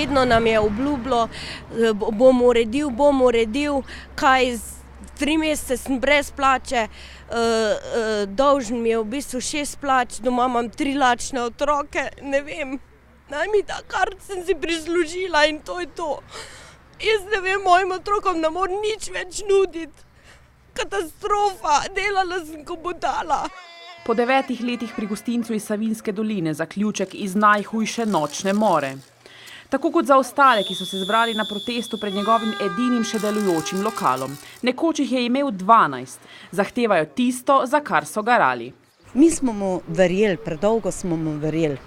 vedno nam je obljubilo, bom uredil, kaj 3 mesece sem brez plače, dolžen mi je v bistvu 6 plač, doma imam 3 lačne otroke, ne vem, naj mi da, kar sem si prislužila in to je to. Jaz ne vem, mojim otrokom ne morem nič več nuditi. Katastrofa, delala sem ko budala. Po 9 letih pri gostincu iz Savinjske doline zaključek iz najhujše nočne more. Tako kot za ostale, ki so se zbrali na protestu pred njegovim edinim še delujočim lokalom. Nekoč jih je imel 12. Zahtevajo tisto, za kar so garali. Mi smo mu verjeli, predolgo smo mu verjeli,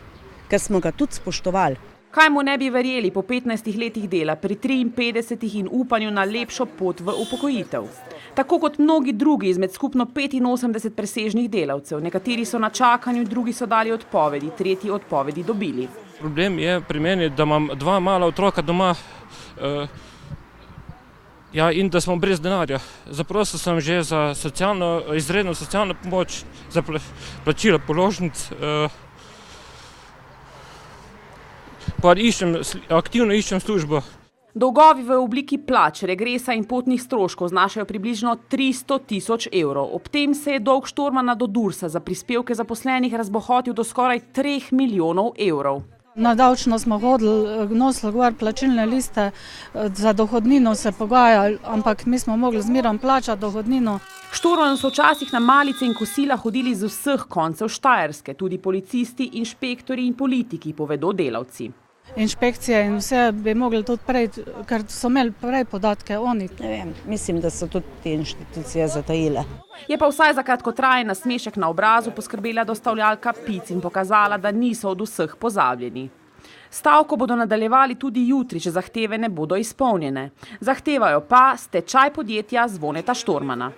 ker smo ga tudi spoštovali. Kaj mu ne bi verjeli po 15 letih dela, pri 53 in upanju na lepšo pot v upokojitev? Tako kot mnogi drugi izmed skupno 85 presežnih delavcev. Nekateri so na čakanju, drugi so dali odpovedi, tretji odpovedi dobili. Problem je pri meni, da imam 2 mala otroka doma in da smo brez denarja. Zaprosil sem že za izredno socialno pomoč, za plačilo položnic, pa aktivno iščem službo. Dolgovi v obliki plač, regresa in potnih stroškov znašajo približno 300 000 evrov. Ob tem se je dolg Štormana do Dursa za prispevke zaposlenih razbohotil do skoraj 3 milijonov evrov. Na davčno smo nosili gor plačilne liste, za dohodnino se pogajali, ampak mi smo mogli zmerom plačati dohodnino. Štormanu so včasih na malice in kosila hodili z vseh koncev Štajerske, tudi policisti, inšpektori in politiki, povedo delavci. Inšpekcije in vse bi mogli tudi prej, ker so imeli prej podatke oni. Ne vem, mislim, da so tudi te inštitucije zatajile. Je pa vsaj za kratkotrajen nasmešek na obrazu poskrbela dostavljalka pic in pokazala, da niso od vseh pozabljeni. Stavko bodo nadaljevali tudi jutri, če zahteve ne bodo izpolnjene. Zahtevajo pa stečaj podjetja Zvoneta Štormana.